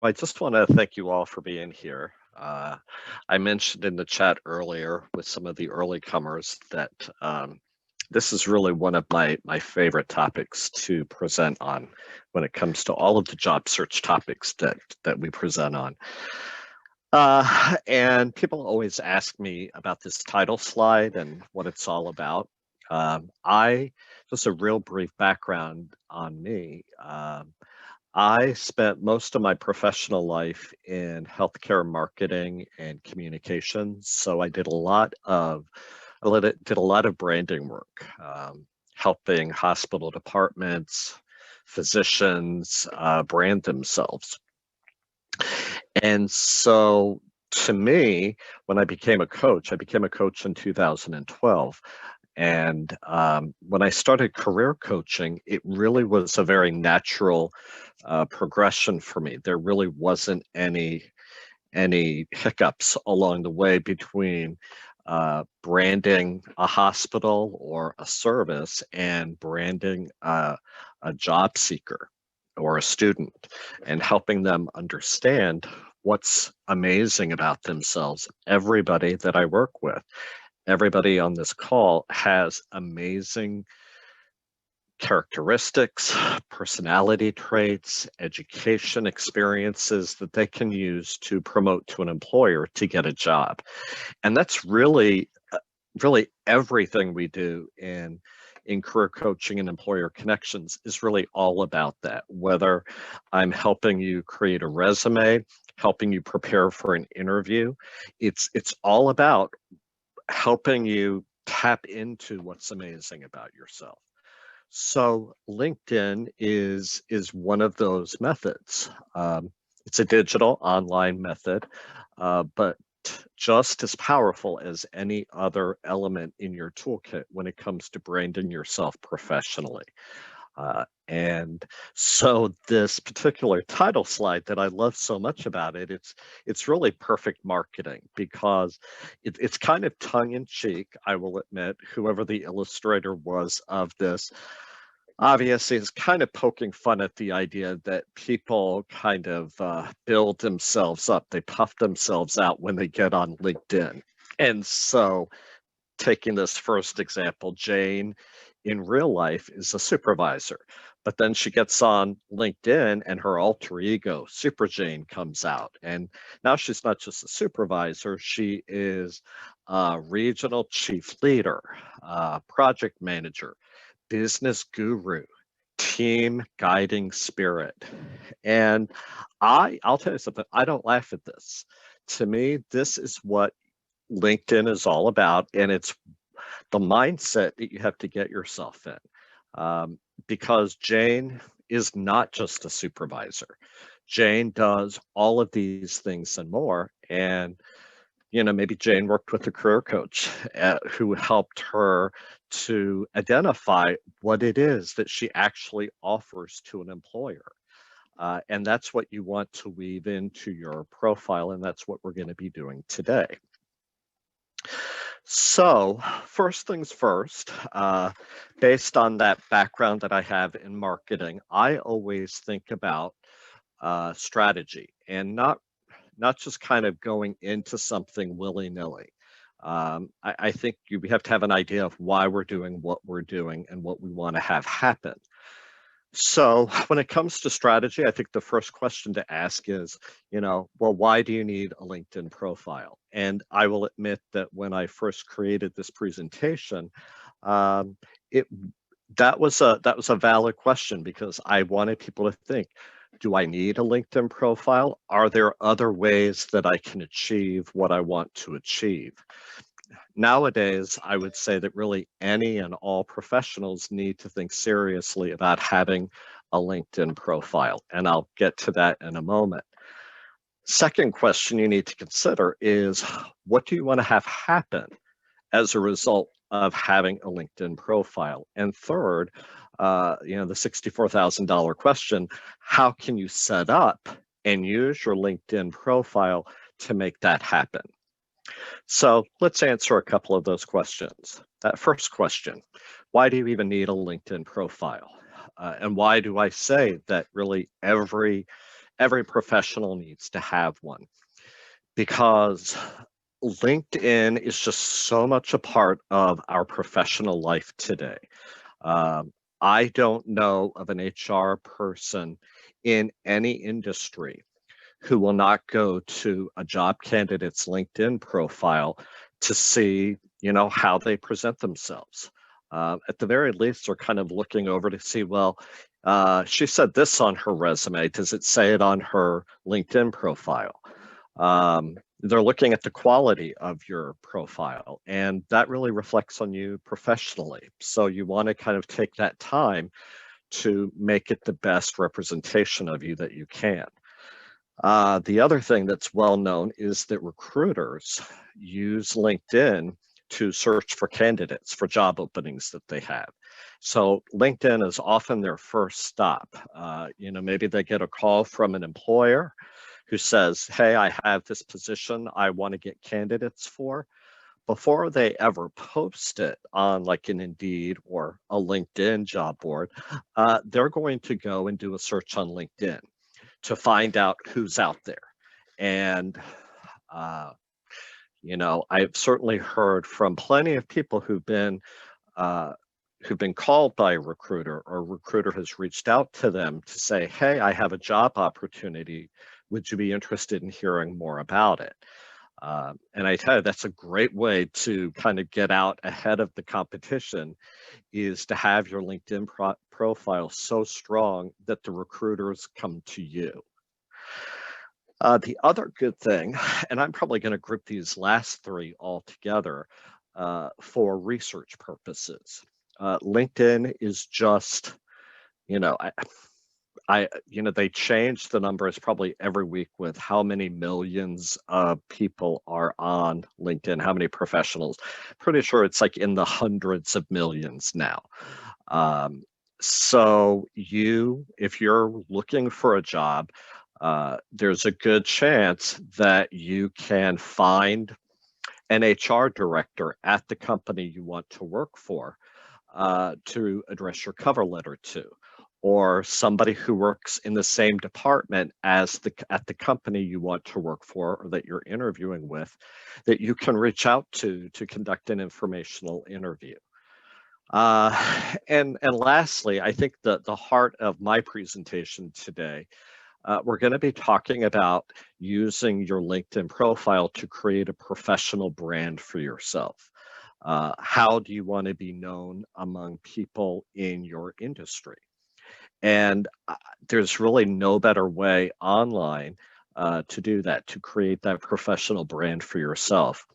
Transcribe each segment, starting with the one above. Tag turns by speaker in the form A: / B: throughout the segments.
A: I just want to thank you all for being here. I mentioned in the chat earlier with some of the early comers that this is really one of my favorite topics to present on when it comes to all of the job search topics that we present on. And people always ask me about this title slide and what it's all about. I Just a real brief background on me. I spent most of my professional life in healthcare marketing and communications. So did a lot of branding work, helping hospital departments, physicians brand themselves. And so to me, when I became a coach in 2012. And when I started career coaching, it really was a very natural progression for me. There really wasn't any hiccups along the way between branding a hospital or a service and branding a job seeker or a student and helping them understand what's amazing about themselves. Everybody that I work with, everybody on this call has amazing characteristics, personality traits, education experiences that they can use to promote to an employer to get a job. And that's really everything we do in career coaching and employer connections is really all about that. Whether I'm helping you create a resume, helping you prepare for an interview, it's all about helping you tap into what's amazing about yourself. So LinkedIn is one of those methods. It's a digital online method, but just as powerful as any other element in your toolkit when it comes to branding yourself professionally. And so this particular title slide that I love so much about it, it's really perfect marketing because it's kind of tongue in cheek, I will admit, whoever the illustrator was of this. Obviously, it's kind of poking fun at the idea that people kind of build themselves up, they puff themselves out when they get on LinkedIn. And so, taking this first example, Jane in real life is a supervisor, but then she gets on LinkedIn and her alter ego, Super Jane, comes out. And now she's not just a supervisor, she is a regional chief leader, project manager, business guru, team guiding spirit. And I'll tell you something, I don't laugh at this. To me, this is what LinkedIn is all about, and it's the mindset that you have to get yourself in. Because Jane is not just a supervisor. Jane does all of these things and more. And maybe Jane worked with a career coach who helped her to identify what it is that she actually offers to an employer. And that's what you want to weave into your profile, and that's what we're going to be doing today. So, first things first, based on that background that I have in marketing, I always think about strategy and not just kind of going into something willy-nilly. I think we have to have an idea of why we're doing what we're doing and what we want to have happen. So when it comes to strategy, I think the first question to ask is, well, why do you need a LinkedIn profile? And I will admit that when I first created this presentation, um, it that was a valid question because I wanted people to think, do I need a LinkedIn profile? Are there other ways that I can achieve what I want to achieve? Nowadays, I would say that really any and all professionals need to think seriously about having a LinkedIn profile, and I'll get to that in a moment. Second question you need to consider is, what do you want to have happen as a result of having a LinkedIn profile? And third, the $64,000 question, how can you set up and use your LinkedIn profile to make that happen? So let's answer a couple of those questions. That first question, why do you even need a LinkedIn profile? And why do I say that really every professional needs to have one because LinkedIn is just so much a part of our professional life today. Um, I don't know of an HR person in any industry who will not go to a job candidate's LinkedIn profile to see, how they present themselves. At the very least, they're kind of looking over to see, well, she said this on her resume. Does it say it on her LinkedIn profile? They're looking at the quality of your profile, and that really reflects on you professionally. So you want to kind of take that time to make it the best representation of you that you can. The other thing that's well known is that recruiters use LinkedIn to search for candidates for job openings that they have. So LinkedIn is often their first stop. Maybe they get a call from an employer who says, hey, I have this position I want to get candidates for. Before they ever post it on like an Indeed or a LinkedIn job board, they're going to go and do a search on LinkedIn to find out who's out there. And, uh, I've certainly heard from plenty of people who've been called by a recruiter, or a recruiter has reached out to them to say, hey, I have a job opportunity. Would you be interested in hearing more about it? And I tell you, that's a great way to kind of get out ahead of the competition, is to have your LinkedIn profile so strong that the recruiters come to you. The other good thing, and I'm probably going to group these last three all together for research purposes. LinkedIn is just, you know, they change the numbers probably every week with how many millions of people are on LinkedIn, how many professionals. Pretty sure it's like in the hundreds of millions now. So if you're looking for a job, there's a good chance that you can find an HR director at the company you want to work for to address your cover letter to, or somebody who works in the same department as at the company you want to work for or that you're interviewing with, that you can reach out to conduct an informational interview. And lastly, I think the heart of my presentation today, we're going to be talking about using your LinkedIn profile to create a professional brand for yourself. How do you want to be known among people in your industry? And there's really no better way online to do that, to create that professional brand for yourself.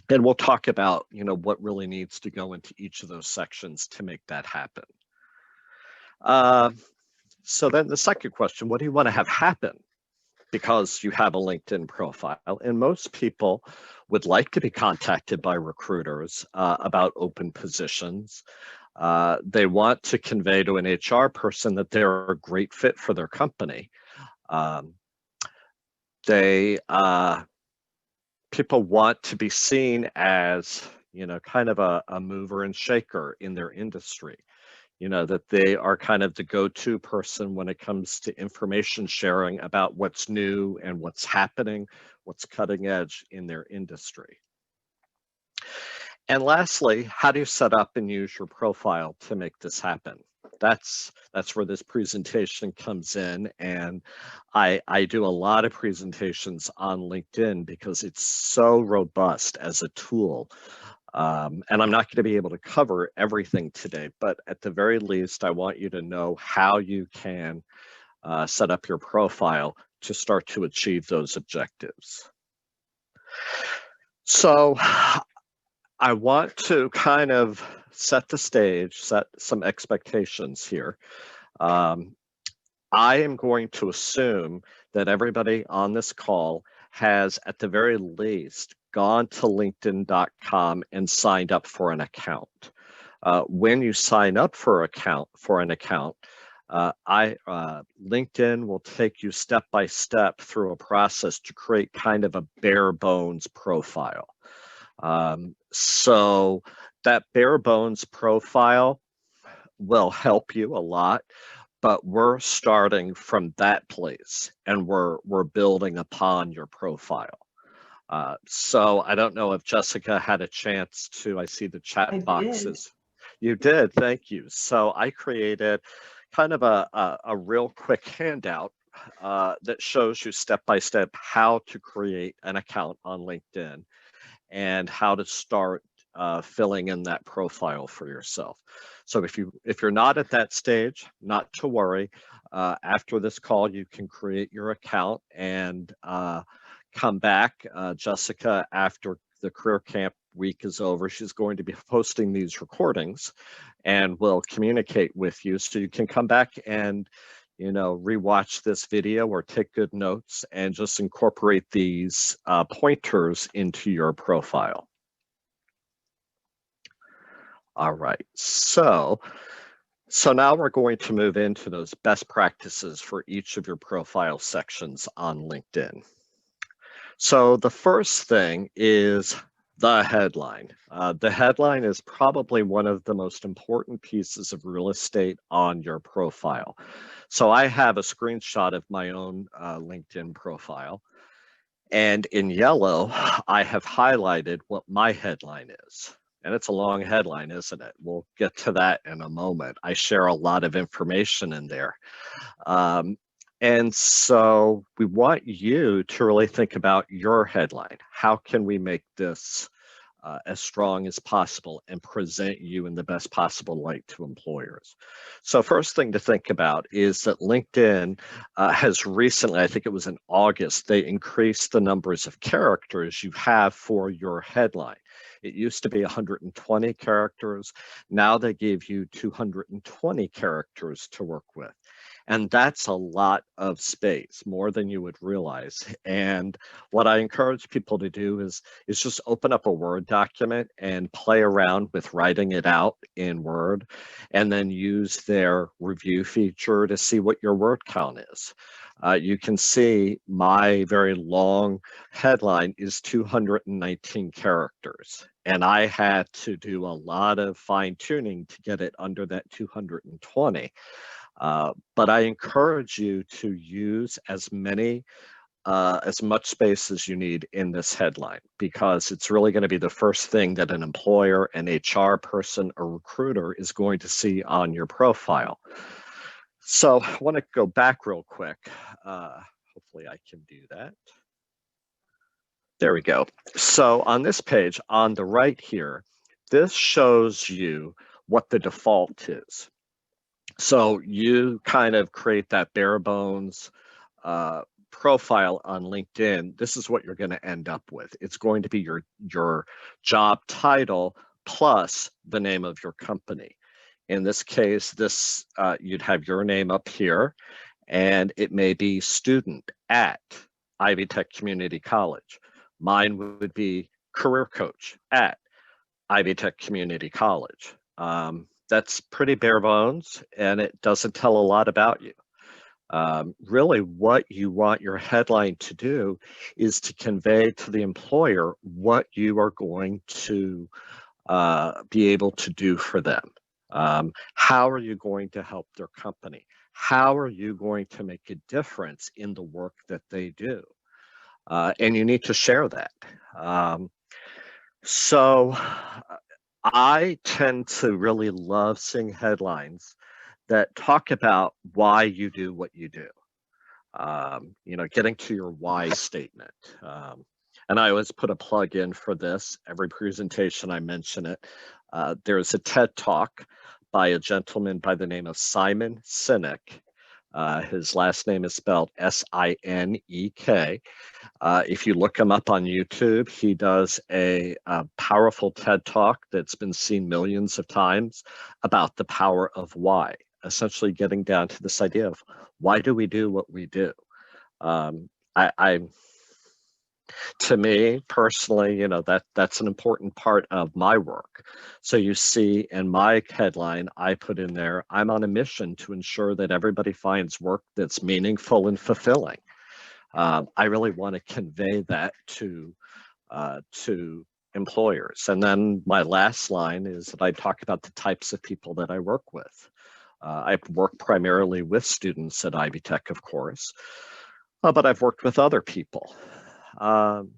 A: And we'll talk about, what really needs to go into each of those sections to make that happen. So then the second question, what do you want to have happen? Because you have a LinkedIn profile, and most people would like to be contacted by recruiters about open positions. They want to convey to an HR person that they're a great fit for their company. People want to be seen as, kind of a mover and shaker in their industry. That they are kind of the go-to person when it comes to information sharing about what's new and what's happening, what's cutting edge in their industry. And lastly, how do you set up and use your profile to make this happen? That's where this presentation comes in, and I do a lot of presentations on LinkedIn because it's so robust as a tool. And I'm not going to be able to cover everything today, but at the very least, I want you to know how you can set up your profile to start to achieve those objectives. So I want to kind of set the stage, set some expectations here. I am going to assume that everybody on this call has, at the very least, gone to linkedin.com and signed up for an account. When you sign up for an account, LinkedIn will take you step by step through a process to create kind of a bare bones profile. So that bare bones profile will help you a lot, but we're starting from that place and we're building upon your profile. So I don't know if Jessica had a chance to, I see the chat
B: I did.
A: boxes. You did, thank you. So I created kind of a real quick handout that shows you step by step how to create an account on LinkedIn and how to start filling in that profile for yourself. So if you're not at that stage, not to worry. After this call, you can create your account and come back. Jessica, after the career camp week is over, she's going to be posting these recordings and will communicate with you so you can come back and rewatch this video or take good notes and just incorporate these pointers into your profile. All right, so now we're going to move into those best practices for each of your profile sections on LinkedIn. So the first thing is the headline. The headline is probably one of the most important pieces of real estate on your profile. So I have a screenshot of my own LinkedIn profile. And in yellow, I have highlighted what my headline is. And it's a long headline, isn't it? We'll get to that in a moment. I share a lot of information in there. And so we want you to really think about your headline. How can we make this as strong as possible and present you in the best possible light to employers? So first thing to think about is that LinkedIn has recently, I think it was in August, they increased the numbers of characters you have for your headline. It used to be 120 characters. Now they give you 220 characters to work with. And that's a lot of space, more than you would realize. And what I encourage people to do is just open up a Word document and play around with writing it out in Word, and then use their review feature to see what your word count is. You can see my very long headline is 219 characters. And I had to do a lot of fine tuning to get it under that 220. But I encourage you to use as much space as you need in this headline, because it's really going to be the first thing that an employer, an HR person, a recruiter is going to see on your profile. So I want to go back real quick. Hopefully I can do that. There we go. So on this page, on the right here, this shows you what the default is. So you kind of create that bare bones profile on LinkedIn. This is what you're going to end up with. It's going to be your job title plus the name of your company. In this case, you'd have your name up here, and it may be student at Ivy Tech Community College. Mine would be career coach at Ivy Tech Community College. That's pretty bare bones, and it doesn't tell a lot about you. Really, what you want your headline to do is to convey to the employer what you are going to be able to do for them. How are you going to help their company? How are you going to make a difference in the work that they do? And you need to share that. So I tend to really love seeing headlines that talk about why you do what you do. Getting to your why statement. And I always put a plug in for this. Every presentation I mention it. There's a TED Talk by a gentleman by the name of Simon Sinek. His last name is spelled S-I-N-E-K. If you look him up on YouTube, he does a powerful TED Talk that's been seen millions of times about the power of why, essentially getting down to this idea of why do we do what we do? To me personally, that's an important part of my work. So you see in my headline, I put in there, I'm on a mission to ensure that everybody finds work that's meaningful and fulfilling. I really want to convey that to employers. And then my last line is that I talk about the types of people that I work with. I've worked primarily with students at Ivy Tech, of course, but I've worked with other people. Um,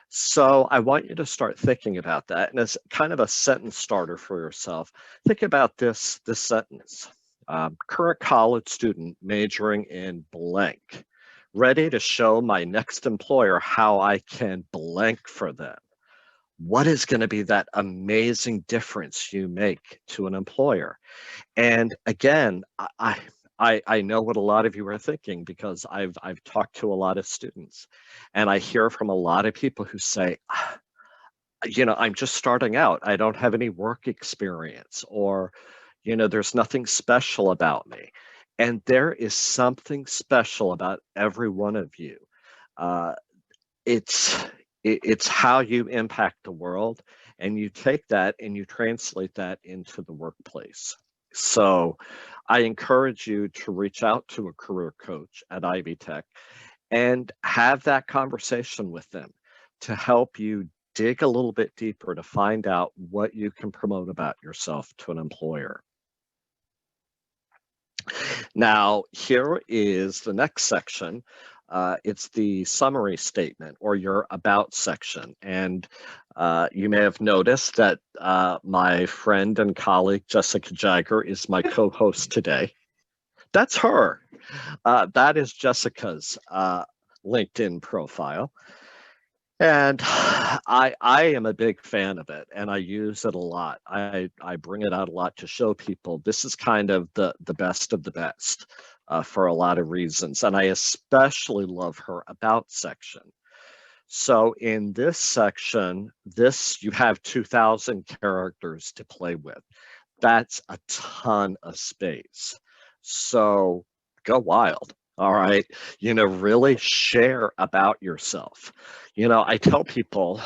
A: so I want you to start thinking about that. And as kind of a sentence starter for yourself, think about this sentence. Current college student majoring in blank, ready to show my next employer how I can blank for them. What is going to be that amazing difference you make to an employer? And again, I know what a lot of you are thinking because I've talked to a lot of students, and I hear from a lot of people who say, I'm just starting out. I don't have any work experience, or, there's nothing special about me. And there is something special about every one of you. Uh, it's it's how you impact the world, and you take that and you translate that into the workplace. So I encourage you to reach out to a career coach at Ivy Tech and have that conversation with them to help you dig a little bit deeper to find out what you can promote about yourself to an employer. Now, here is the next section. It's the summary statement or your about section. And you may have noticed that my friend and colleague, Jessica Jagger, is my co-host today. That's her. That is Jessica's LinkedIn profile. And I am a big fan of it, and I use it a lot. I bring it out a lot to show people this is kind of the best of the best for a lot of reasons. And I especially love her about section. So in this section, you have 2,000 characters to play with. That's a ton of space. So go wild. All right. Really share about yourself. I tell people,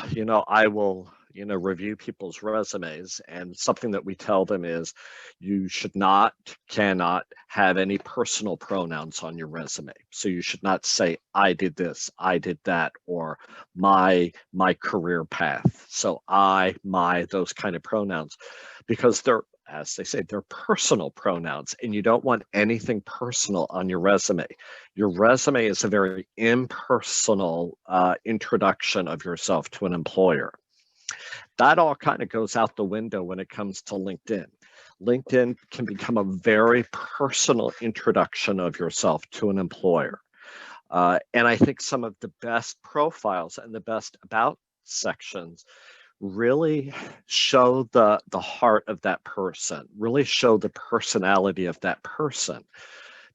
A: I will, review people's resumes, and something that we tell them is you cannot have any personal pronouns on your resume. So you should not say, I did this, I did that, or my career path. So my, those kind of pronouns, because as they say, they're personal pronouns, and you don't want anything personal on your resume. Your resume is a very impersonal introduction of yourself to an employer. That all kind of goes out the window when it comes to LinkedIn. LinkedIn can become a very personal introduction of yourself to an employer. And I think some of the best profiles and the best about sections really show the heart of that person, really show the personality of that person.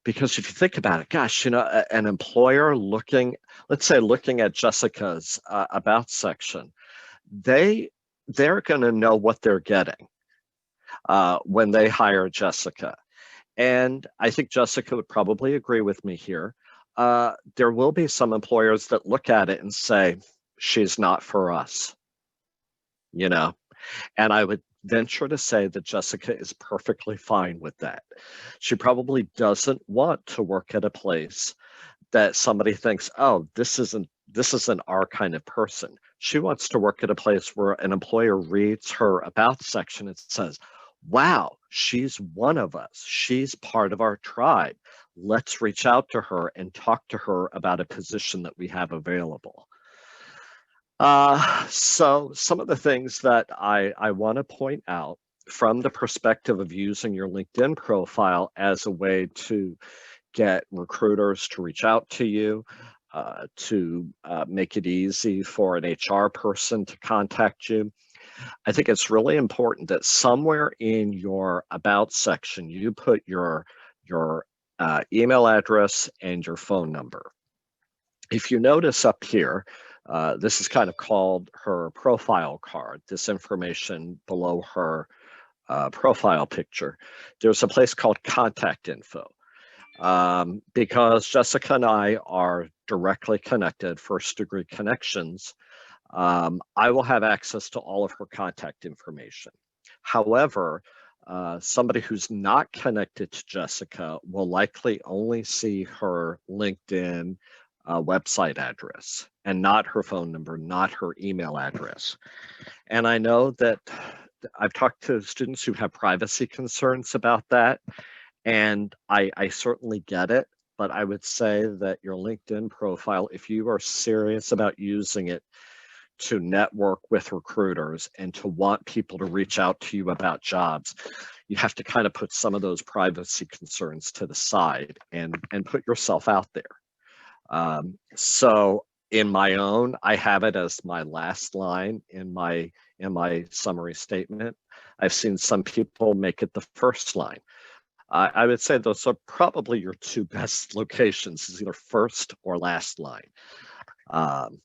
A: Because if you think about it, gosh, an employer let's say looking at Jessica's about section, they're going to know what they're getting when they hire Jessica. And I think Jessica would probably agree with me here. There will be some employers that look at it and say, she's not for us. And I would venture to say that Jessica is perfectly fine with that. She probably doesn't want to work at a place that somebody thinks, oh, this isn't our kind of person. She wants to work at a place where an employer reads her about section and says, wow, she's one of us. She's part of our tribe. Let's reach out to her and talk to her about a position that we have available. So some of the things that I want to point out from the perspective of using your LinkedIn profile as a way to get recruiters to reach out to you, to make it easy for an HR person to contact you. I think it's really important that somewhere in your about section, you put your email address and your phone number. If you notice up here, this is kind of called her profile card, this information below her profile picture. There's a place called contact info. Because Jessica and I are directly connected, first degree connections, I will have access to all of her contact information. However, somebody who's not connected to Jessica will likely only see her LinkedIn website address and not her phone number, not her email address. And I know that I've talked to students who have privacy concerns about that. And I certainly get it, but I would say that your LinkedIn profile, if you are serious about using it to network with recruiters and to want people to reach out to you about jobs, you have to kind of put some of those privacy concerns to the side and put yourself out there. So in my own, I have it as my last line in my summary statement. I've seen some people make it the first line. I would say those are probably your two best locations, is either first or last line. Um,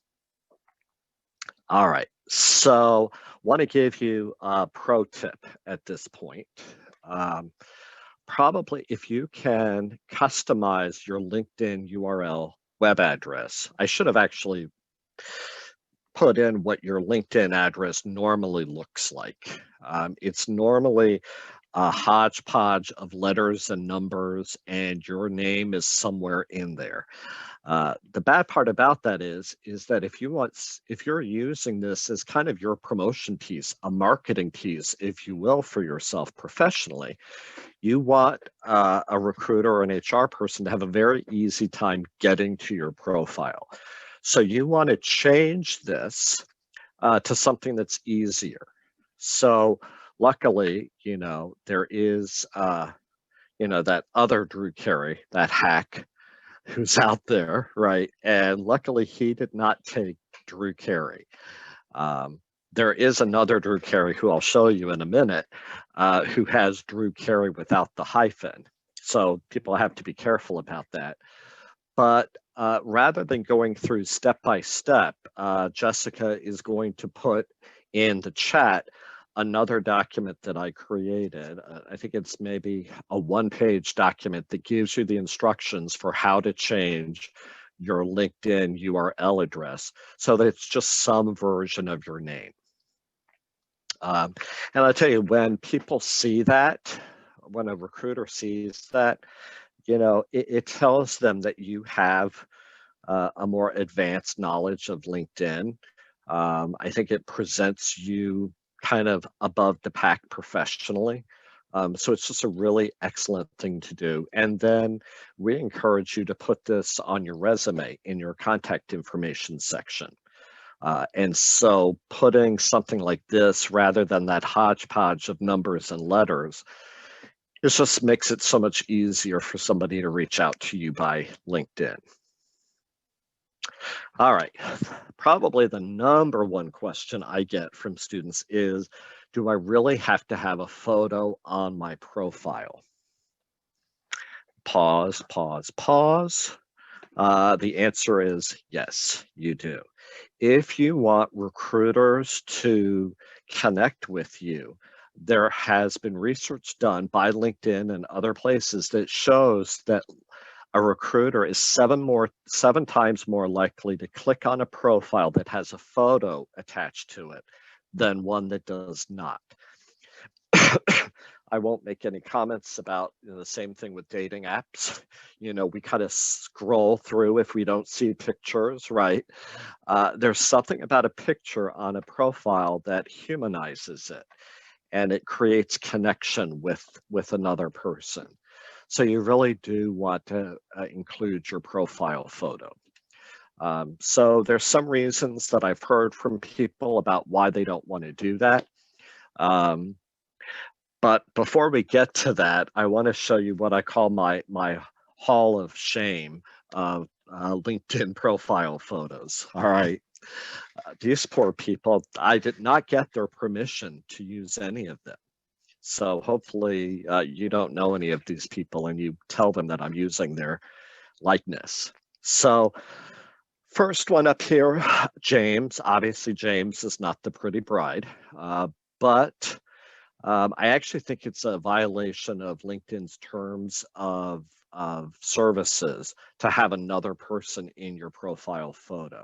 A: all right, so want to give you a pro tip at this point. Um, Probably if you can customize your LinkedIn URL web address, I should have actually put in what your LinkedIn address normally looks like. It's normally a hodgepodge of letters and numbers, and your name is somewhere in there. The bad part about that is that if you're using this as kind of your promotion piece, a marketing piece, if you will, for yourself professionally, you want a recruiter or an HR person to have a very easy time getting to your profile. So you want to change this to something that's easier. So luckily, there is, that other Drew Carey, that hack who's out there, right? And luckily, he did not take Drew Carey. Um, there is another Drew Carey who I'll show you in a minute, who has Drew Carey without the hyphen. So people have to be careful about that. But rather than going through step by step, Jessica is going to put in the chat another document that I created. I think it's maybe a one-page document that gives you the instructions for how to change your LinkedIn URL address so that it's just some version of your name. And I'll tell you, when people see that, when a recruiter sees that, it tells them that you have a more advanced knowledge of LinkedIn. I think it presents you kind of above the pack professionally. So it's just a really excellent thing to do. And then we encourage you to put this on your resume in your contact information section. And so putting something like this rather than that hodgepodge of numbers and letters, it just makes it so much easier for somebody to reach out to you by LinkedIn. All right, probably the number one question I get from students is, do I really have to have a photo on my profile? Pause, pause, pause. The answer is yes, you do. If you want recruiters to connect with you, there has been research done by LinkedIn and other places that shows that a recruiter is seven times more likely to click on a profile that has a photo attached to it than one that does not. I won't make any comments about the same thing with dating apps. We kind of scroll through if we don't see pictures, right? There's something about a picture on a profile that humanizes it, and it creates connection with another person. So you really do want to include your profile photo. So there's some reasons that I've heard from people about why they don't want to do that. But before we get to that, I want to show you what I call my hall of shame of LinkedIn profile photos. All right. These poor people, I did not get their permission to use any of them. So hopefully you don't know any of these people and you tell them that I'm using their likeness. So first one up here, James. Obviously, James is not the pretty bride, but I actually think it's a violation of LinkedIn's terms of services to have another person in your profile photo.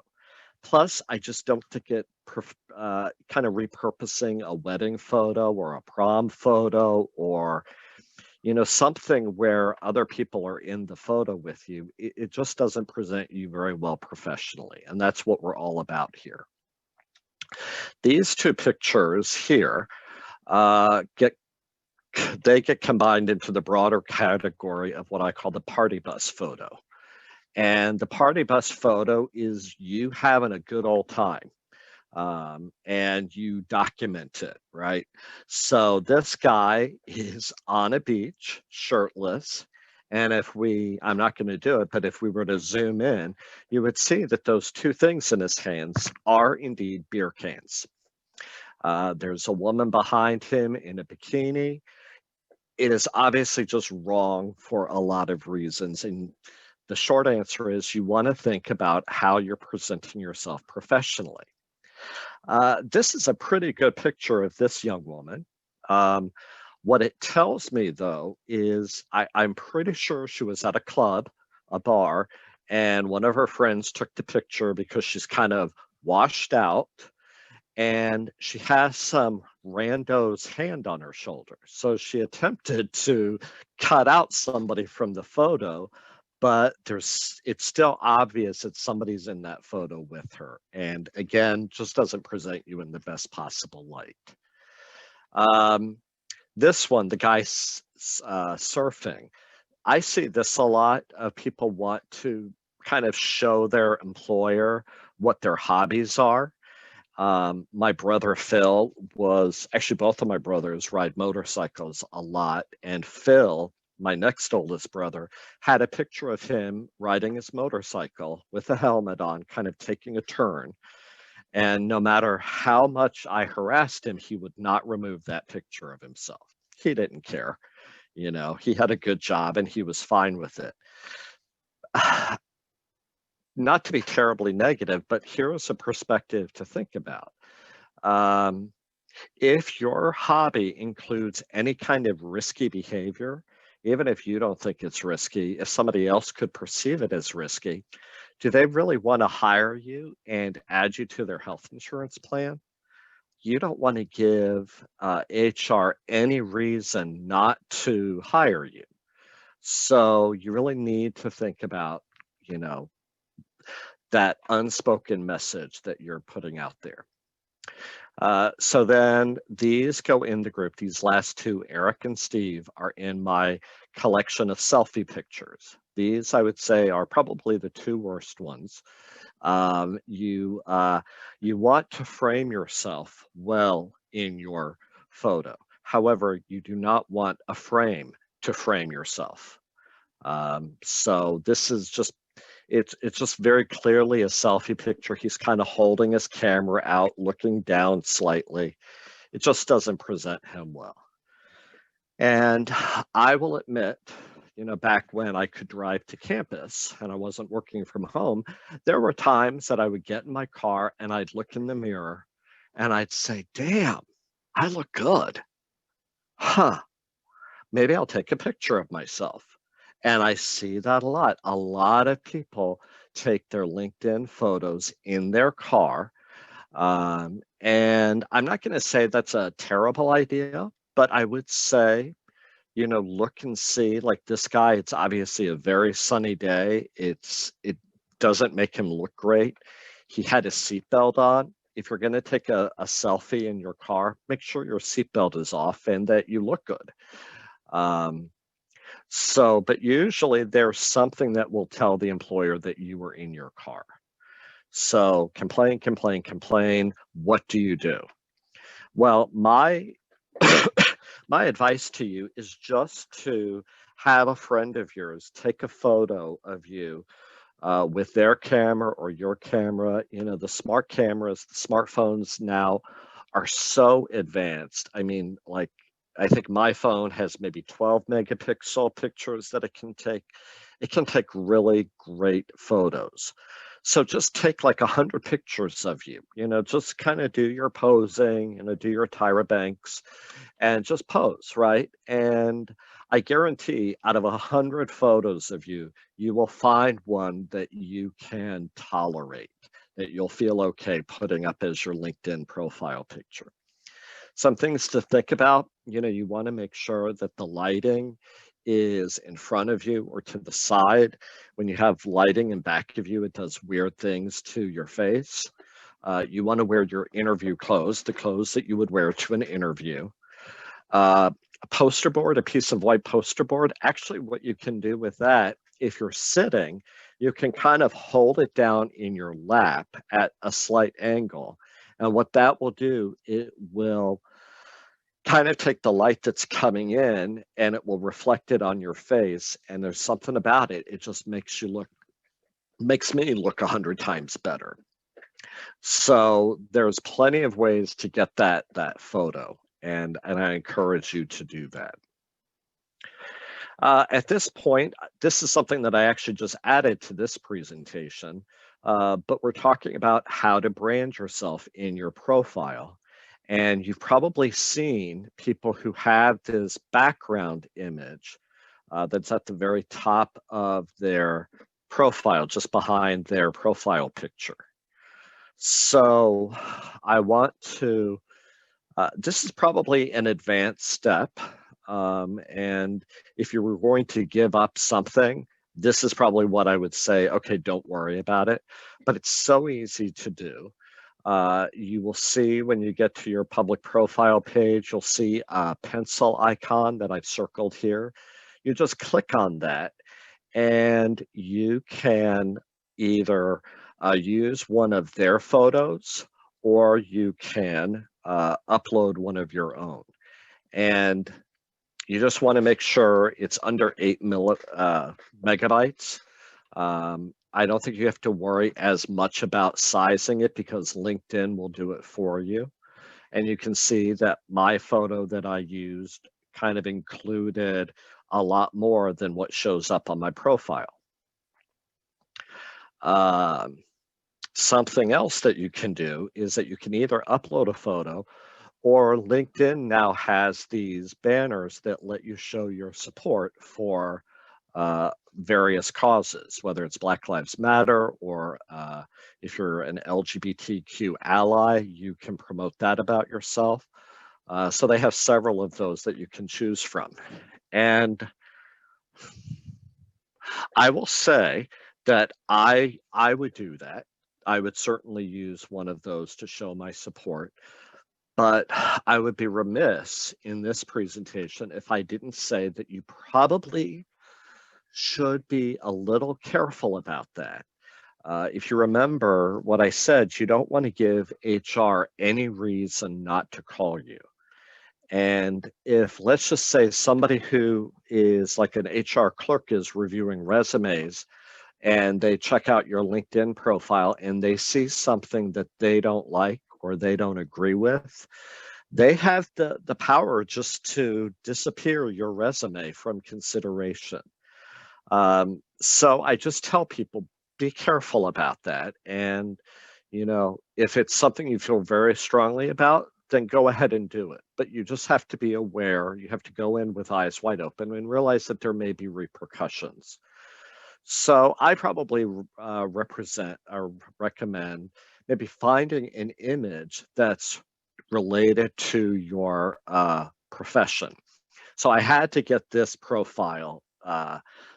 A: Plus, I just don't think it kind of repurposing a wedding photo or a prom photo or something where other people are in the photo with you. It just doesn't present you very well professionally, and that's what we're all about here. These two pictures here get they get combined into the broader category of what I call the party bus photo. And the party bus photo is you having a good old time, and you document it, right? So this guy is on a beach, shirtless. And I'm not going to do it, but if we were to zoom in, you would see that those two things in his hands are indeed beer cans. There's a woman behind him in a bikini. It is obviously just wrong for a lot of reasons. And the short answer is you want to think about how you're presenting yourself professionally. This is a pretty good picture of this young woman. What it tells me, though, is I'm pretty sure she was at a club, a bar, and one of her friends took the picture because she's kind of washed out and she has some rando's hand on her shoulder. So she attempted to cut out somebody from the photo, but it's still obvious that somebody's in that photo with her. And again, just doesn't present you in the best possible light. This one, the guy surfing, I see this a lot of people want to kind of show their employer what their hobbies are. My brother Phil was actually, both of my brothers ride motorcycles a lot, and Phil, my next oldest brother, had a picture of him riding his motorcycle with a helmet on, kind of taking a turn. And no matter how much I harassed him, he would not remove that picture of himself. He didn't care. He had a good job and he was fine with it. Not to be terribly negative, but here's a perspective to think about. If your hobby includes any kind of risky behavior, even if you don't think it's risky, if somebody else could perceive it as risky, do they really want to hire you and add you to their health insurance plan? You don't want to give HR any reason not to hire you. So you really need to think about, you know, that unspoken message that you're putting out there. So then these go in the group. These last two, Eric and Steve, are in my collection of selfie pictures. These, I would say, are probably the two worst ones. You want to frame yourself well in your photo. However, you do not want a frame to frame yourself. So this is just it's just very clearly a selfie picture. He's kind of holding his camera out, looking down slightly. It just doesn't present him well. And I will admit, back when I could drive to campus and I wasn't working from home, there were times that I would get in my car and I'd look in the mirror and I'd say, damn, I look good. Huh, maybe I'll take a picture of myself. And I see that a lot. A lot of people take their LinkedIn photos in their car. And I'm not going to say that's a terrible idea, but I would say, look and see, like this guy, it's obviously a very sunny day. It doesn't make him look great. He had his seatbelt on. If you're going to take a selfie in your car, make sure your seatbelt is off and that you look good. But usually there's something that will tell the employer that you were in your car. So complain. What do you do? Well, my my advice to you is just to have a friend of yours take a photo of you with their camera or your camera. The smart cameras, the smartphones now are so advanced. I mean, like, I think my phone has maybe 12 megapixel pictures that it can take. It can take really great photos. So just take like 100 pictures of you, just kind of do your posing, do your Tyra Banks and just pose, right? And I guarantee out of 100 photos of you, you will find one that you can tolerate, that you'll feel okay putting up as your LinkedIn profile picture. Some things to think about, you want to make sure that the lighting is in front of you or to the side. When you have lighting in back of you, it does weird things to your face. You want to wear your interview clothes, the clothes that you would wear to an interview. a poster board, a piece of white poster board, actually what you can do with that, if you're sitting, you can kind of hold it down in your lap at a slight angle. And what that will do, it will kind of take the light that's coming in and it will reflect it on your face. And there's something about it, it just makes me look 100 times better. So there's plenty of ways to get that photo, and I encourage you to do that. At this point, this is something that I actually just added to this presentation, but we're talking about how to brand yourself in your profile. And you've probably seen people who have this background image that's at the very top of their profile, just behind their profile picture. So I want to, this is probably an advanced step. And if you were going to give up something, this is probably what I would say, okay, don't worry about it. But it's so easy to do. You will see when you get to your public profile page, you'll see a pencil icon that I've circled here. You just click on that and you can either use one of their photos or you can upload one of your own. And you just want to make sure it's under 8 megabytes. I don't think you have to worry as much about sizing it because LinkedIn will do it for you. And you can see that my photo that I used kind of included a lot more than what shows up on my profile. Something else that you can do is that you can either upload a photo, or LinkedIn now has these banners that let you show your support for various causes, whether it's Black Lives Matter or if you're an LGBTQ ally, you can promote that about yourself. So they have several of those that you can choose from. And I will say that I would do that. I would certainly use one of those to show my support. But I would be remiss in this presentation if I didn't say that you probably should be a little careful about that. If you remember what I said, you don't want to give HR any reason not to call you. And if, let's just say, somebody who is like an HR clerk is reviewing resumes and they check out your LinkedIn profile and they see something that they don't like or they don't agree with, they have the power just to disappear your resume from consideration. So I just tell people, be careful about that. And, you know, if it's something you feel very strongly about, then go ahead and do it. But you just have to be aware. You have to go in with eyes wide open and realize that there may be repercussions. So I probably recommend maybe finding an image that's related to your profession. So I had to get this profile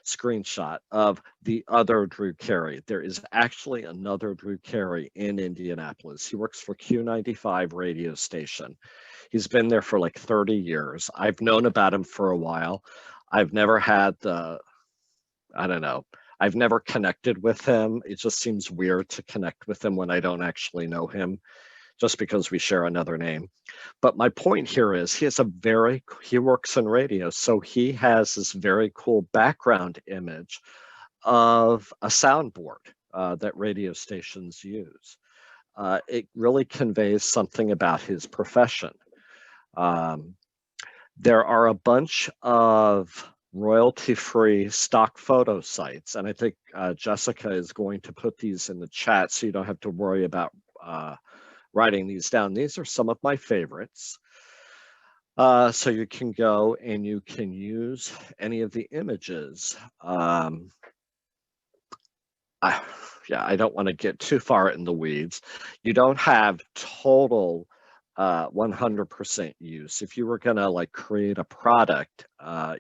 A: screenshot of the other Drew Carey. There is actually another Drew Carey in Indianapolis. He works for Q95 radio station. He's been there for like 30 years. I've known about him for a while. I've never had I don't know, I've never connected with him. It just seems weird to connect with him when I don't actually know him, just because we share another name. But my point here is he works in radio, so he has this very cool background image of a soundboard that radio stations use. It really conveys something about his profession. There are a bunch of royalty-free stock photo sites, and I think Jessica is going to put these in the chat so you don't have to worry about writing these down. These are some of my favorites. So you can go and you can use any of the images. I don't want to get too far in the weeds. You don't have total 100% use. If you were going to like create a product,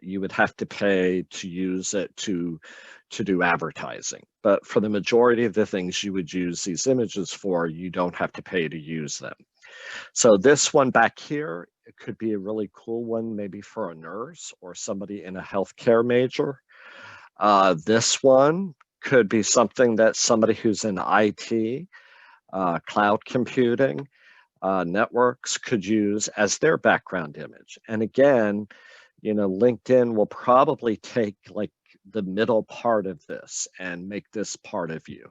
A: you would have to pay to use it to do advertising. But for the majority of the things you would use these images for, you don't have to pay to use them. So this one back here it could be a really cool one, maybe for a nurse or somebody in a healthcare major. This one could be something that somebody who's in IT, cloud computing, networks could use as their background image. And again, LinkedIn will probably take like the middle part of this and make this part of you,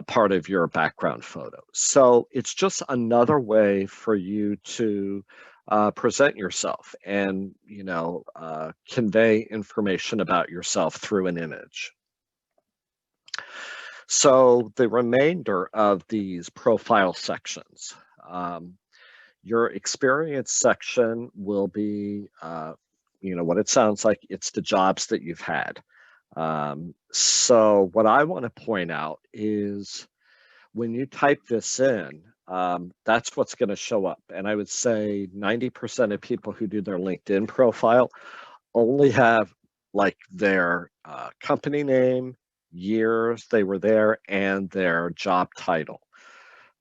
A: part of your background photo. So it's just another way for you to present yourself and, convey information about yourself through an image. So the remainder of these profile sections, your experience section will be, what it sounds like. It's the jobs that you've had. So what I want to point out is when you type this in, that's what's going to show up. And I would say 90% of people who do their LinkedIn profile only have like their company name, years they were there, and their job title.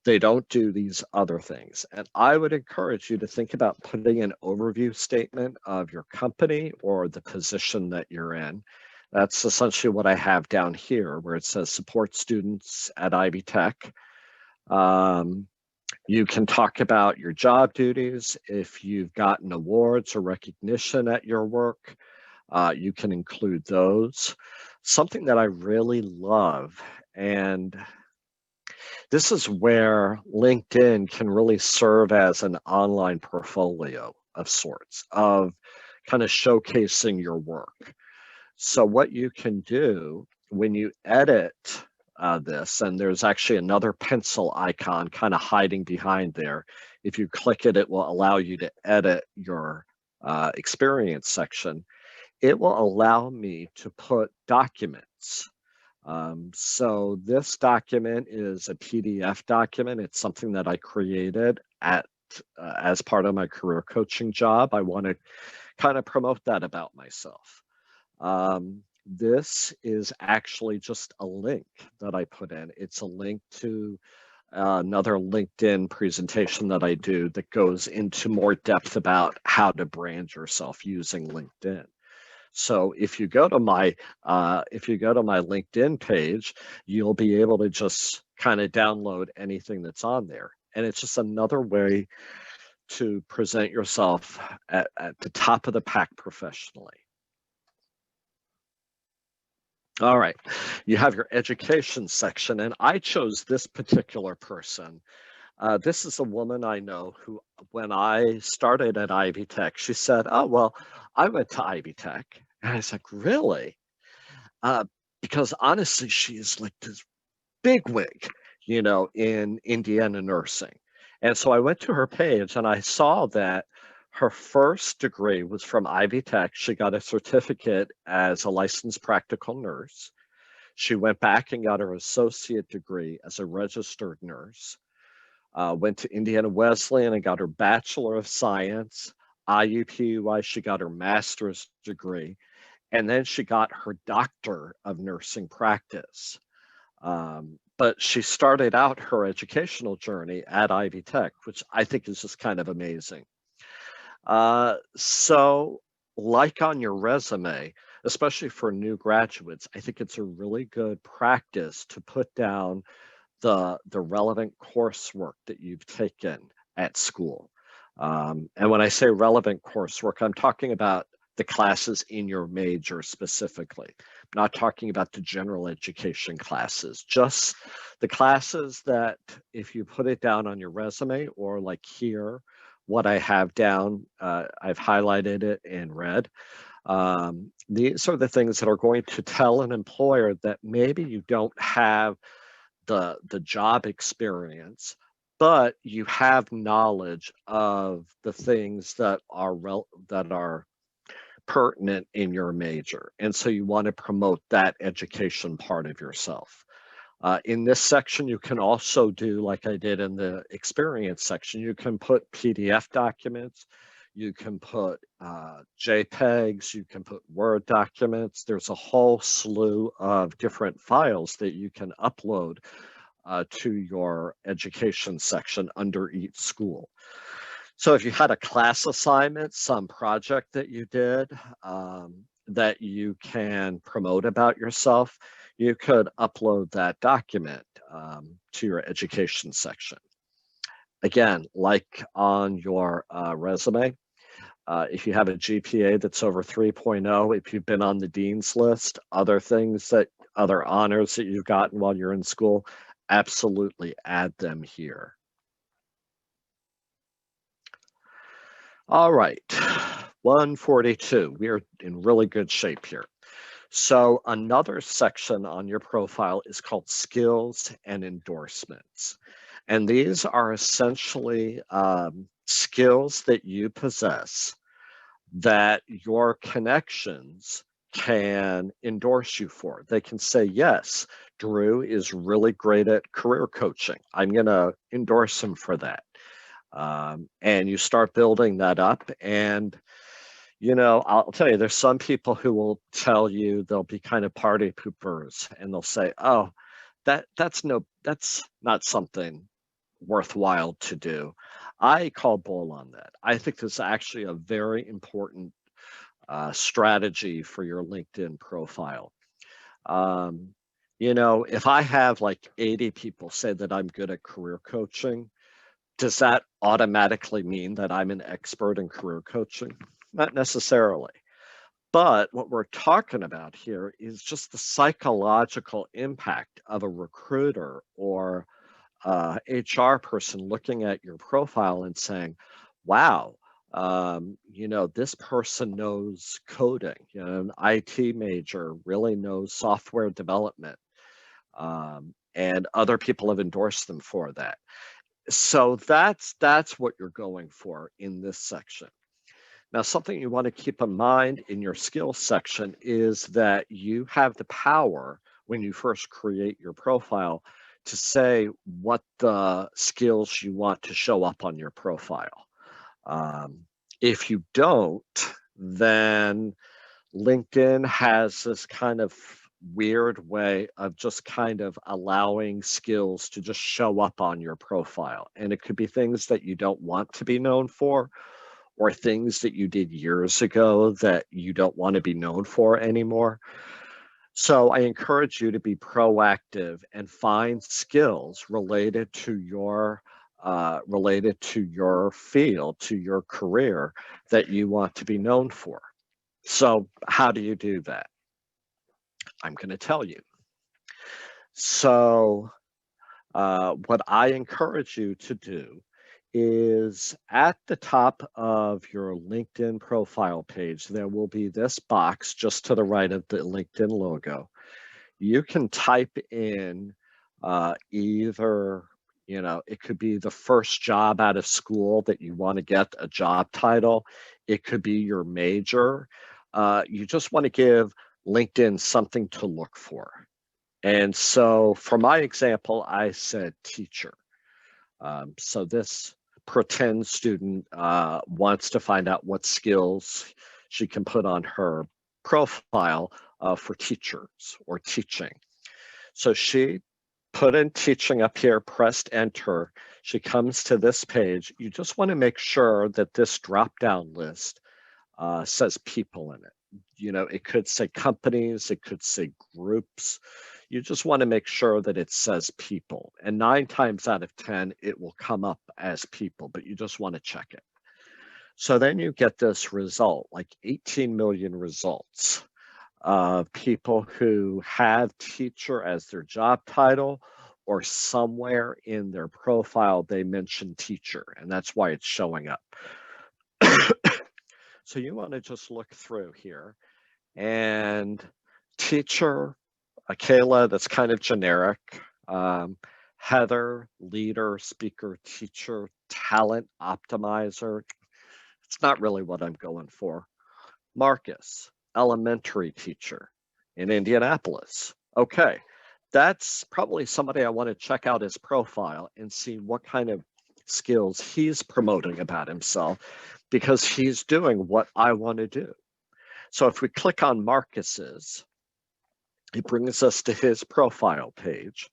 A: They don't do these other things. And I would encourage you to think about putting an overview statement of your company or the position that you're in. That's essentially what I have down here, where it says support students at Ivy Tech. You can talk about your job duties. If you've gotten awards or recognition at your work, you can include those. Something that I really love, and this is where LinkedIn can really serve as an online portfolio of sorts, of kind of showcasing your work. So what you can do when you edit this, and there's actually another pencil icon kind of hiding behind there. If you click it, it will allow you to edit your experience section. It will allow me to put documents. So this document is a PDF document. It's something that I created as part of my career coaching job. I want to kind of promote that about myself. This is actually just a link that I put in. It's a link to another LinkedIn presentation that I do that goes into more depth about how to brand yourself using LinkedIn. So if you go to my LinkedIn page, you'll be able to just kind of download anything that's on there. And it's just another way to present yourself at the top of the pack professionally. All right, you have your education section, and I chose this particular person. This is a woman I know who, when I started at Ivy Tech, she said, "Oh, well, I went to Ivy Tech." And I was like, "Really?" Uh, because honestly, she is like this bigwig, in Indiana nursing. And so I went to her page and I saw that her first degree was from Ivy Tech. She got a certificate as a licensed practical nurse. She went back and got her associate degree as a registered nurse. Went to Indiana Wesleyan and got her Bachelor of Science. IUPUI, she got her master's degree. And then she got her Doctor of Nursing Practice. But she started out her educational journey at Ivy Tech, which I think is just kind of amazing. So like on your resume, especially for new graduates, I think it's a really good practice to put down the relevant coursework that you've taken at school. And when I say relevant coursework, I'm talking about the classes in your major specifically. I'm not talking about the general education classes, just the classes that if you put it down on your resume, or like here, what I have down, I've highlighted it in red. These are the things that are going to tell an employer that maybe you don't have the job experience, but you have knowledge of the things that are pertinent in your major. And so you want to promote that education part of yourself. In this section, you can also do like I did in the experience section. You can put PDF documents, you can put JPEGs, you can put Word documents. There's a whole slew of different files that you can upload to your education section under each school. So if you had a class assignment, some project that you did that you can promote about yourself, you could upload that document to your education section. Again, like on your resume, if you have a GPA that's over 3.0, if you've been on the dean's list, other honors that you've gotten while you're in school, absolutely add them here. All right, 142. We are in really good shape here. So another section on your profile is called skills and endorsements. And these are essentially skills that you possess that your connections can endorse you for. They can say, yes, Drew is really great at career coaching. I'm going to endorse him for that. And you start building that up. And, I'll tell you, there's some people who will tell you they'll be kind of party poopers and they'll say, oh, that's not something worthwhile to do. I call bull on that. I think this is actually a very important strategy for your LinkedIn profile. If I have like 80 people say that I'm good at career coaching, does that automatically mean that I'm an expert in career coaching? Not necessarily. But what we're talking about here is just the psychological impact of a recruiter or HR person looking at your profile and saying, wow, this person knows coding, an IT major really knows software development, and other people have endorsed them for that. So that's what you're going for in this section. Now, something you want to keep in mind in your skills section is that you have the power when you first create your profile to say what the skills you want to show up on your profile. If you don't, then LinkedIn has this kind of weird way of just kind of allowing skills to just show up on your profile. And it could be things that you don't want to be known for, or things that you did years ago that you don't want to be known for anymore. So I encourage you to be proactive and find skills related to your field, to your career that you want to be known for. So how do you do that? I'm going to tell you. So what I encourage you to do is at the top of your LinkedIn profile page, there will be this box just to the right of the LinkedIn logo. You can type in either, it could be the first job out of school that you want to get a job title. It could be your major. You just want to give LinkedIn something to look for. And so for my example, I said teacher. So this pretend student wants to find out what skills she can put on her profile for teachers or teaching. So she put in teaching up here, pressed enter. She comes to this page. You just want to make sure that this drop-down list says people in it. It could say companies, it could say groups. You just want to make sure that it says people. And 9 times out of 10, it will come up as people, but you just want to check it. So then you get this result, like 18 million results of people who have teacher as their job title, or somewhere in their profile they mention teacher, and that's why it's showing up. So you want to just look through here, and teacher, Kayla, that's kind of generic. Heather, leader, speaker, teacher, talent optimizer. It's not really what I'm going for. Marcus, elementary teacher in Indianapolis. Okay, that's probably somebody I want to check out his profile and see what kind of skills he's promoting about himself, because he's doing what I want to do. So if we click on Marcus's, it brings us to his profile page,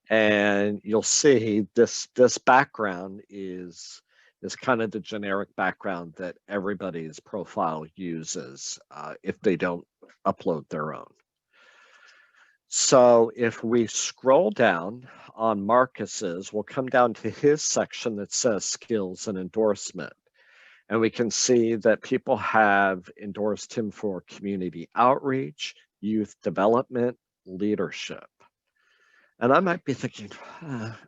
A: and you'll see this background is is kind of the generic background that everybody's profile uses if they don't upload their own. So if we scroll down on Marcus's, we'll come down to his section that says skills and endorsement. And we can see that people have endorsed him for community outreach, youth development, leadership. And I might be thinking,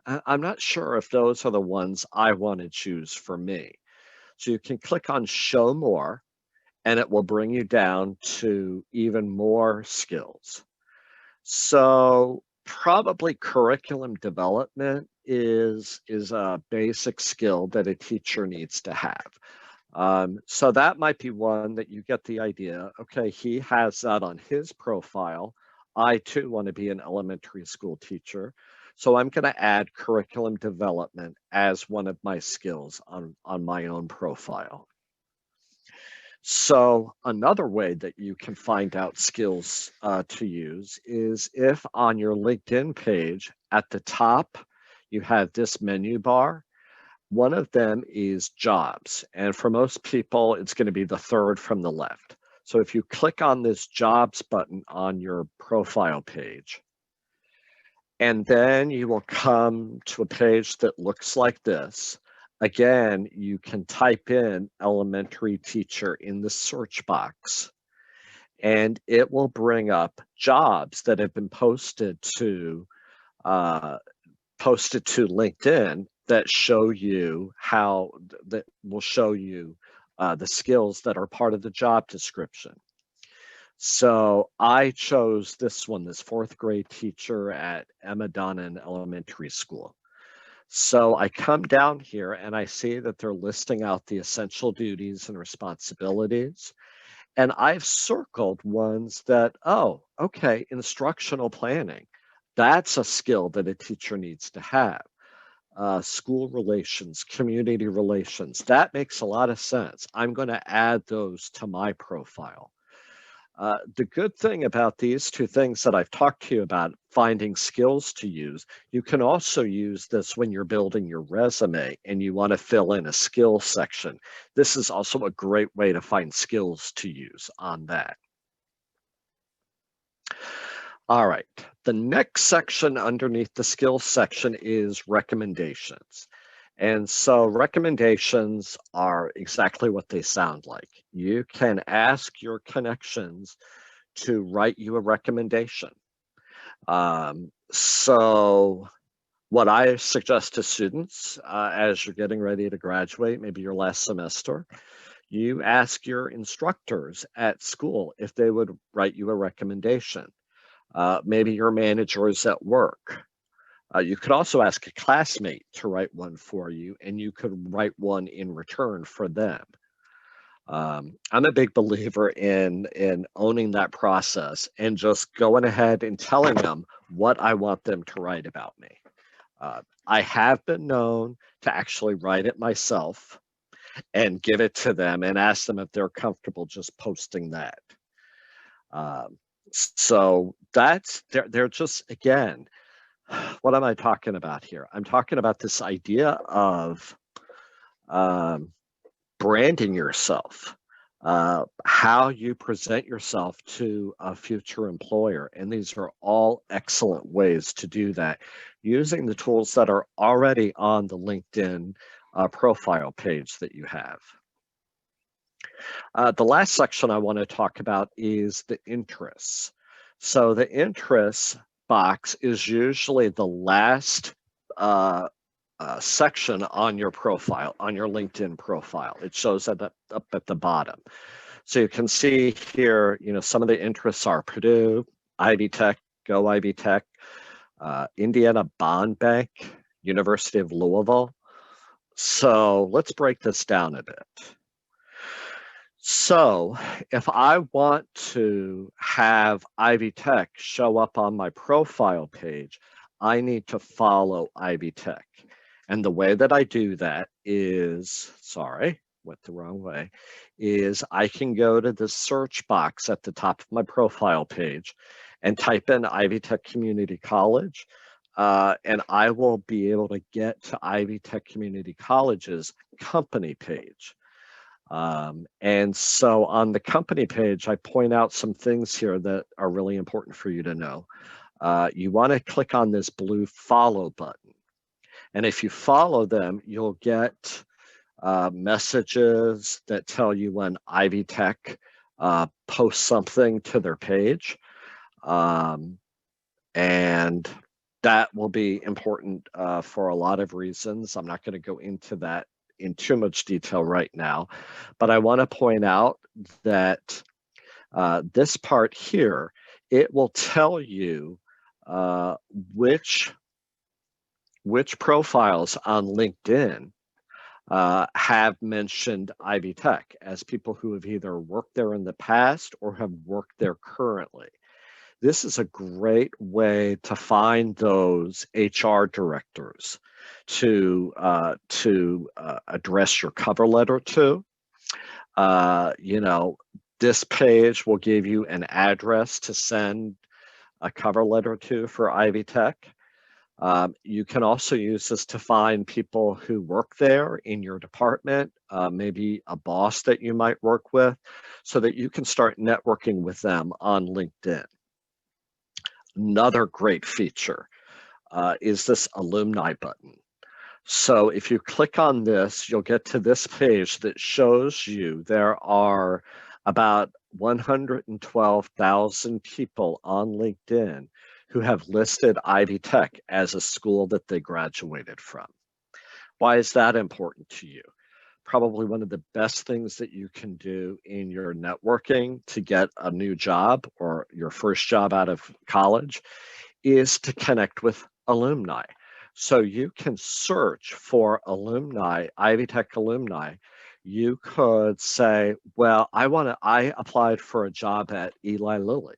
A: I'm not sure if those are the ones I want to choose for me. So you can click on show more, and it will bring you down to even more skills. So probably curriculum development is a basic skill that a teacher needs to have. So that might be one that you get the idea, okay, he has that on his profile. I too want to be an elementary school teacher. So I'm going to add curriculum development as one of my skills on my own profile. So another way that you can find out skills to use is if on your LinkedIn page at the top, you have this menu bar. One of them is jobs. And for most people, it's going to be the third from the left. So if you click on this jobs button on your profile page, and then you will come to a page that looks like this. Again, you can type in elementary teacher in the search box, and it will bring up jobs that have been posted to LinkedIn that show you that will show you the skills that are part of the job description. So I chose this one, this fourth grade teacher at Emma Donnan Elementary School. So I come down here and I see that they're listing out the essential duties and responsibilities. And I've circled ones that, oh, okay, instructional planning. That's a skill that a teacher needs to have. School relations, community relations, that makes a lot of sense. I'm going to add those to my profile. The good thing about these two things that I've talked to you about, finding skills to use, you can also use this when you're building your resume and you want to fill in a skill section. This is also a great way to find skills to use on that. All right, the next section underneath the skills section is recommendations. And so recommendations are exactly what they sound like. You can ask your connections to write you a recommendation. So what I suggest to students as you're getting ready to graduate, maybe your last semester, you ask your instructors at school if they would write you a recommendation. Maybe your manager is at work. You could also ask a classmate to write one for you, and you could write one in return for them. I'm a big believer in owning that process and just going ahead and telling them what I want them to write about me. I have been known to actually write it myself and give it to them and ask them if they're comfortable just posting that. So that's, they're just, again, what am I talking about here? I'm talking about this idea of branding yourself, how you present yourself to a future employer. And these are all excellent ways to do that using the tools that are already on the LinkedIn profile page that you have. The last section I want to talk about is the interests. So the interests box is usually the last section on your profile, on your LinkedIn profile. It shows up at the bottom. So you can see here, some of the interests are Purdue, Ivy Tech, Go Ivy Tech, Indiana Bond Bank, University of Louisville. So let's break this down a bit. So if I want to have Ivy Tech show up on my profile page, I need to follow Ivy Tech. And the way that I do that is, sorry, went the wrong way, is I can go to the search box at the top of my profile page and type in Ivy Tech Community College. and I will be able to get to Ivy Tech Community College's company page. And so on the company page, I point out some things here that are really important for you to know. You want to click on this blue follow button. And if you follow them, you'll get messages that tell you when Ivy Tech posts something to their page. And that will be important for a lot of reasons. I'm not going to go into that in too much detail right now, but I want to point out that this part here, it will tell you which profiles on LinkedIn have mentioned Ivy Tech as people who have either worked there in the past or have worked there currently. This is a great way to find those HR directors to address your cover letter to. You know, this page will give you an address to send a cover letter to for Ivy Tech. You can also use this to find people who work there in your department, maybe a boss that you might work with, so that you can start networking with them on LinkedIn. Another great feature is this alumni button. So if you click on this, you'll get to this page that shows you there are about 112,000 people on LinkedIn who have listed Ivy Tech as a school that they graduated from. Why is that important to you? Probably one of the best things that you can do in your networking to get a new job or your first job out of college is to connect with alumni. So you can search for alumni, Ivy Tech alumni. You could say, well, I applied for a job at Eli Lilly.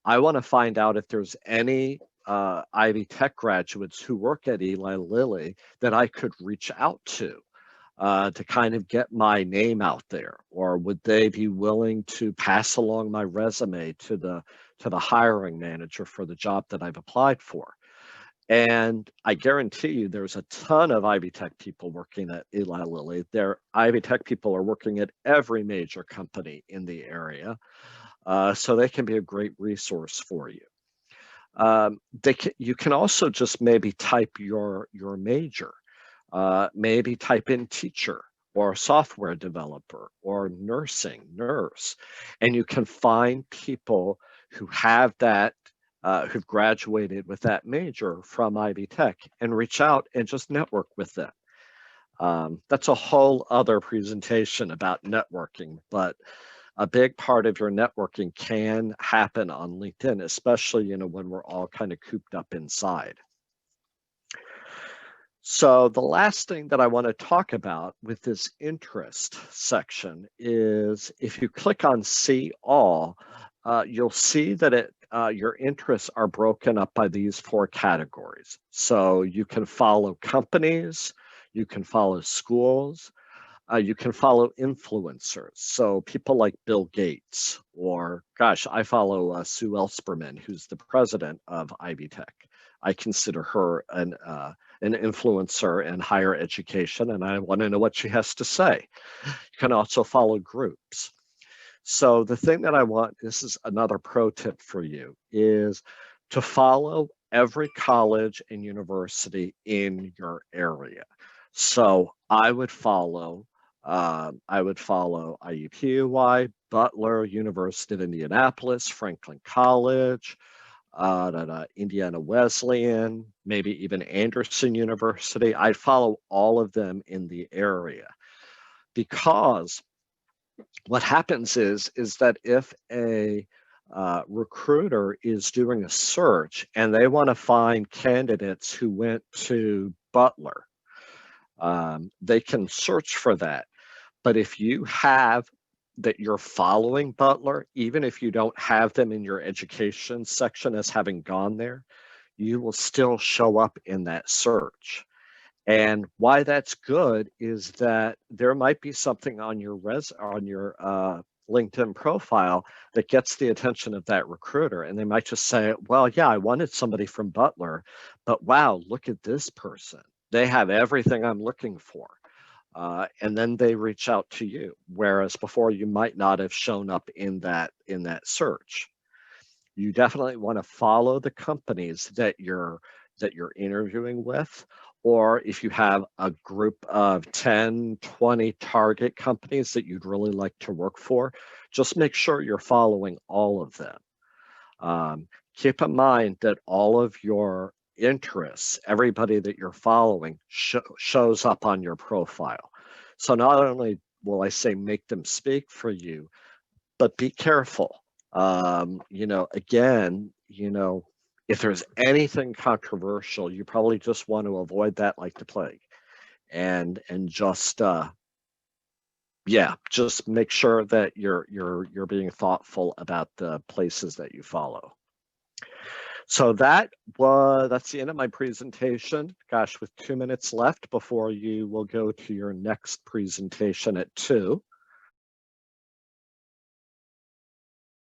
A: I want to find out if there's any Ivy Tech graduates who work at Eli Lilly that I could reach out to kind of get my name out there, or would they be willing to pass along my resume to the hiring manager for the job that I've applied for? And I guarantee you there's a ton of Ivy Tech people working at Eli Lilly. Their Ivy Tech people are working at every major company in the area. So they can be a great resource for you. You can also just maybe type your major. Maybe type in teacher or software developer or nurse, and you can find people who have that, who've graduated with that major from Ivy Tech and reach out and just network with them. That's a whole other presentation about networking, but a big part of your networking can happen on LinkedIn, especially, you know, when we're all kind of cooped up inside. So the last thing that I want to talk about with this interest section is if you click on See All, you'll see that your interests are broken up by these 4 categories. So you can follow companies, you can follow schools, you can follow influencers. So people like Bill Gates, or gosh, I follow Sue Ellspermann, who's the president of Ivy Tech. I consider her an influencer in higher education, and I want to know what she has to say. You can also follow groups. So the thing that I want, this is another pro tip for you, is to follow every college and university in your area. So I would follow IUPUI, Butler, University of Indianapolis, Franklin College, Indiana Wesleyan, maybe even Anderson University. I'd follow all of them in the area, because what happens is that if a recruiter is doing a search and they want to find candidates who went to Butler, they can search for that. But if you have that you're following Butler, even if you don't have them in your education section as having gone there, you will still show up in that search. And why that's good is that there might be something on your LinkedIn profile that gets the attention of that recruiter. And they might just say, well, yeah, I wanted somebody from Butler, but wow, look at this person. They have everything I'm looking for. And then they reach out to you, whereas before you might not have shown up in that search. You definitely want to follow the companies that you're interviewing with, or if you have a group of 10, 20 target companies that you'd really like to work for, just make sure you're following all of them. Keep in mind that all of your interests, everybody that you're following, shows up on your profile. So not only will I say make them speak for you, but be careful. Again, if there's anything controversial, you probably just want to avoid that like the plague, and just just make sure that you're being thoughtful about the places that you follow. So that's the end of my presentation. Gosh, with 2 minutes left before you will go to your next presentation at 2.